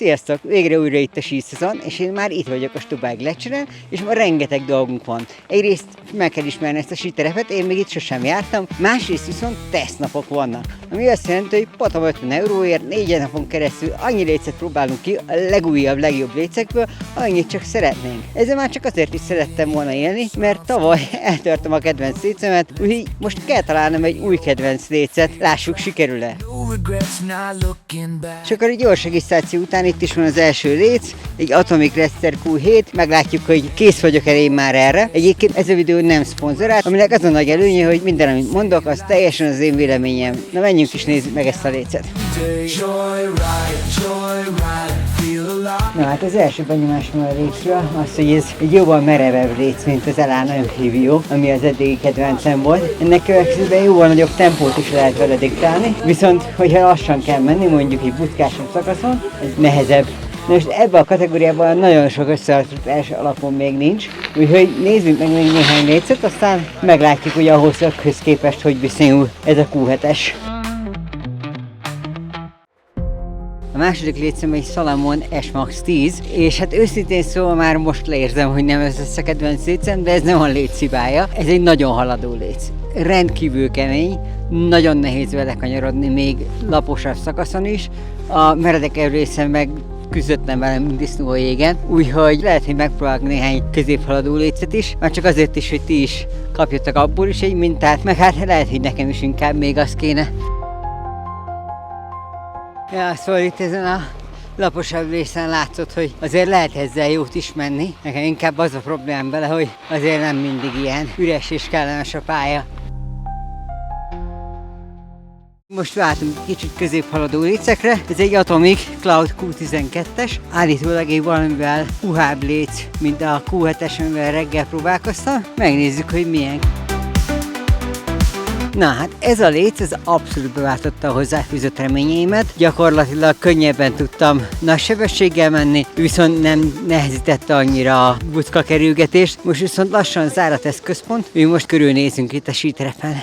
Sziasztok! Végre újra itt a síszezon, és én már itt vagyok a Stubai Gletscheren, és ma rengeteg dolgunk van. Egyrészt meg kell ismerni ezt a síterepet, én még itt sosem jártam, másrészt viszont tesztnapok vannak. Ami azt jelenti, hogy potom 50 euróért 4 napon keresztül annyi lécet próbálunk ki a legújabb, legjobb lécekből, amennyit csak szeretnénk. Ezzel már csak azért is szerettem volna élni, mert tavaly eltörtem a kedvenc lécemet, úgyhogy most kell találnom egy új kedvenc lécet, lássuk, sikerül-e. És akkor egy gyors regisztráció után itt is van az első léc, egy Atomic Racer Q7, meglátjuk, hogy kész vagyok-e én már erre. Egyébként ez a videó nem szponzorált, aminek az a nagy előnye, hogy minden, amit mondok, az teljesen az én véleményem. Na menjünk is nézzük meg ezt a lécet. Na hát az első benyomásom a lécről az, hogy ez egy jóval merevebb léc, mint az Elana Amphibio, ami az eddigi kedvencem volt. Ennek következőben jóval nagyobb tempót is lehet vele diktálni, viszont hogyha lassan kell menni, mondjuk egy butkásabb szakaszon, ez nehezebb. Na most ebben a kategóriában nagyon sok összehasonlítás alapon még nincs, úgyhogy nézzünk meg még néhány lécet, aztán meglátjuk, hogy ahhoz képest, hogy viszonyul ez a Q7-es. A második lécem egy Salomon S-Max 10, és hát őszintén szóval már most leérzem, hogy nem ez lesz a kedvenc lécem, de ez nem a léc hibája, ez egy nagyon haladó léc. Rendkívül kemény, nagyon nehéz vele kanyarodni, még laposabb szakaszon is, a meredek részen meg küzdöttem velem, mint disznó a jégen, úgyhogy lehet, hogy megpróbálok néhány középhaladó lécet is, már csak azért is, hogy ti is kapjatok abból is egy mintát, meg hát lehet, hogy nekem is inkább még az kéne. Ja, szóval itt ezen a laposabb részen látszott, hogy azért lehet ezzel jót is menni. Nekem inkább az a problémám vele, hogy azért nem mindig ilyen üres és kellemes a pálya. Most váltunk kicsit középhaladó lécekre. Ez egy Atomic Cloud Q12-es. Állítólag egy valamivel puhább léc, mint a Q7-es, amivel reggel próbálkoztam. Megnézzük, hogy milyen. Na hát ez a léc, ez abszolút beváltotta a hozzáfűzött reményeimet. Gyakorlatilag könnyebben tudtam nagy sebességgel menni, viszont nem nehezítette annyira a bucka kerülgetést. Most viszont lassan zár a tesztközpont, mi most körülnézünk itt a síterepen.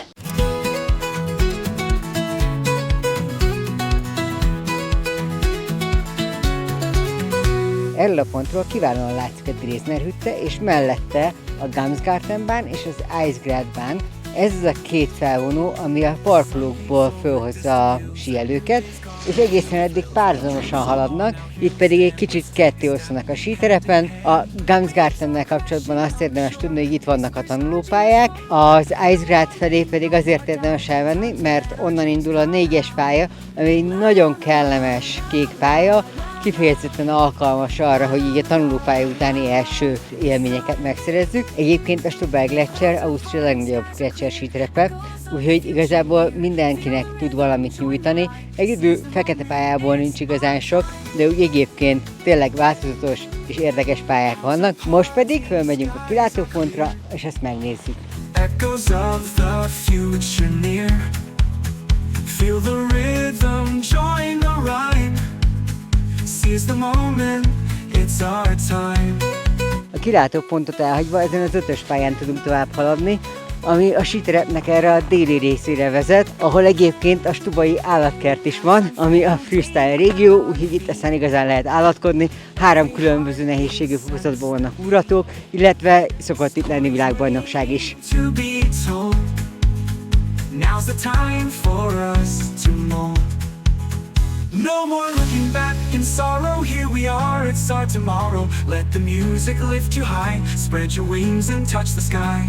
Erről a pontról kiválóan látszik a Dresdner hütte, és mellette a Gamsgartenbahn és az Eisgradbahn. Ez az a két felvonó, ami a parkolókból fölhozza a síelőket, és egészen eddig párhuzamosan haladnak, itt pedig egy kicsit ketté osztanak a síterepen. A Gamsgartennel kapcsolatban azt érdemes tudni, hogy itt vannak a tanulópályák, az Eisgrad felé pedig azért érdemes elvenni, mert onnan indul a 4-es pálya, ami egy nagyon kellemes kék pálya, kifejezetten alkalmas arra, hogy így a tanulópálya utáni első élményeket megszerezzük. Egyébként a Stubai Gletscher Ausztria legnagyobb gletscher síterepe, úgyhogy igazából mindenkinek tud valamit nyújtani. Egyedül fekete pályából nincs igazán sok, de úgy egyébként tényleg változatos és érdekes pályák vannak. Most pedig fölmegyünk a kilátópontra, és ezt megnézzük. Echoes of the future near. Feel the rhythm, join the rhyme. Seize the moment, it's our time. A kilátópontot elhagyva ezen az 5-ös pályán tudunk tovább haladni, ami a síterepnek erre a déli részére vezet, ahol egyébként a stubai állatkert is van, ami a freestyle régió, úgyhogy itt aztán igazán lehet állatkodni. 3 különböző nehézségű fokozatban vannak úratók, illetve szokott itt lenni világbajnokság is. No more looking back in sorrow, here we are, it's our tomorrow. Let the music lift you high, spread your wings and touch the sky.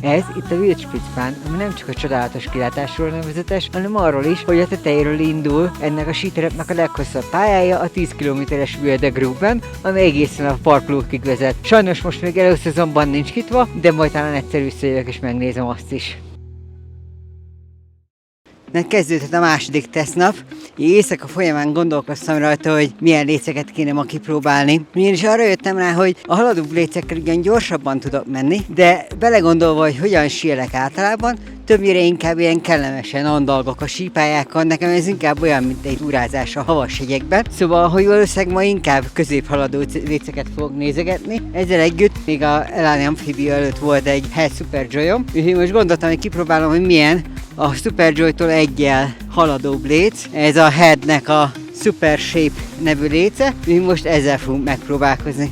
Ez itt a Wildspitzbahn, ami nem csak a csodálatos kilátásról nevezetes, hanem arról is, hogy a tetejéről indul ennek a síterepnek a leghosszabb pályája, a 10 km-es Wilde Gruben, ami egészen a parkolókig vezet. Sajnos most még előszezonban nincs nyitva, de majd talán egyszer visszajövök és megnézem azt is. Kezdődhet a második tesztnap. Éjszaka folyamán gondolkoztam rajta, hogy milyen léceket kéne ma kipróbálni. Ugyanis arra jöttem rá, hogy a haladóbb lécekkel ugyan gyorsabban tudok menni, de belegondolva, hogy hogyan síelek általában, többnyire inkább ilyen kellemesen andalgok a sípályákon, nekem ez inkább olyan, mint egy túrázás a havas hegyekben. Szóval, hogy valószínűleg ma inkább középhaladó léceket fogok nézegetni. Ezzel együtt még a Elana Amphibio előtt volt egy Head Super Joy-om, úgyhogy most gondoltam, hogy kipróbálom, hogy milyen a Super Joy-tól egyel haladóbb léc. Ez a Headnek a Super Shape nevű léce, mi most ezzel fogunk megpróbálkozni.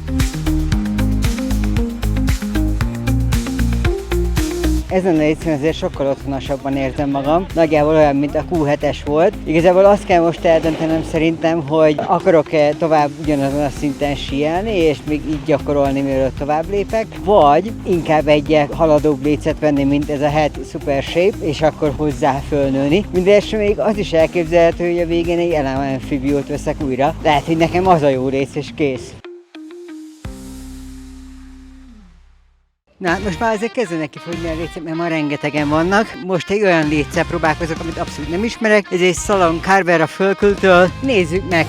Ezen a lécén azért sokkal otthonosabban érzem magam. Nagyjából olyan, mint a Q7-es volt. Igazából azt kell most eldöntenem szerintem, hogy akarok-e tovább ugyanazon a szinten síelni, és még így gyakorolni, mielőtt tovább lépek, vagy inkább egy haladóbb lécet venni, mint ez a Head Super Shape, és akkor hozzá fölnőni. Mindenesetre még az is elképzelhető, hogy a végén egy Elan Amphibiót veszek újra. Lehet, hogy nekem az a jó rész, és kész. Na hát most már azért kezdenek kifogni a lécek, mert már rengetegen vannak. Most egy olyan léccel próbálkozok, amit abszolút nem ismerek. Ez egy Salon Carver a Fölkültől. Nézzük meg!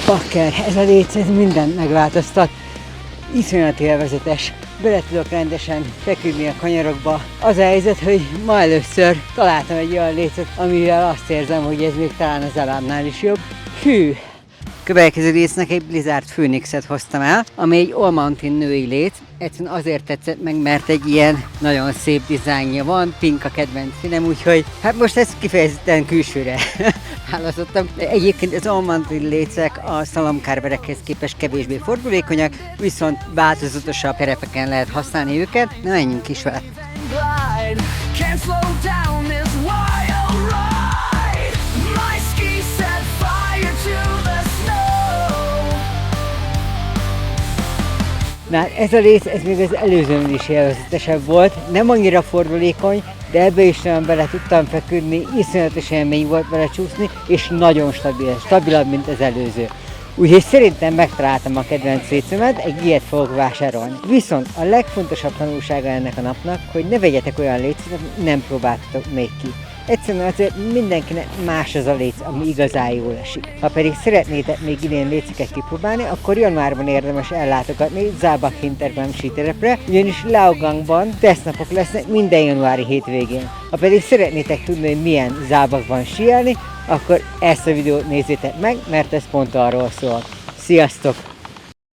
Bakker, ez a léc, ez mindent megváltoztat. Iszonyat élvezetes. Bele tudok rendesen feküdni a kanyarokba. Az a helyzet, hogy ma először találtam egy olyan lécet, amivel azt érzem, hogy ez még talán az Elannál is jobb. Hű! Következő lécnek egy Blizzard Phoenixet hoztam el, ami egy All Mountain női léc. Egyszerűen azért tetszett meg, mert egy ilyen nagyon szép dizájnja van, pink a kedvenc színem, úgyhogy hát most ezt kifejezetten külsőre választottam. Egyébként az All Mountain lécek a Salon Carverekhez képest kevésbé fordulékonyak, viszont változatosabb terepeken lehet használni őket. Na, menjünk is vele! Na, ez a léc, ez még az előzőn is élvezetesebb volt, nem annyira fordulékony, de ebbe is nagyon bele tudtam feküdni, iszonyatos élmény volt vele csúszni, és nagyon stabilabb, mint az előző. Úgyhogy szerintem megtaláltam a kedvenc lécemet, egy ilyet fogok vásárolni. Viszont a legfontosabb tanulsága ennek a napnak, hogy ne vegyetek olyan lécet, amit nem próbáltatok még ki. Egyszerűen azért mindenkinek más az a léc, ami igazán jól esik. Ha pedig szeretnétek még idén léceket kipróbálni, akkor januárban érdemes ellátogatni Zábak Hinterglemm síterepre, ugyanis Laogangban tesztnapok lesznek minden januári hétvégén. Ha pedig szeretnétek tudni, hogy milyen Zábakban síelni, akkor ezt a videót nézzétek meg, mert ez pont arról szól. Sziasztok!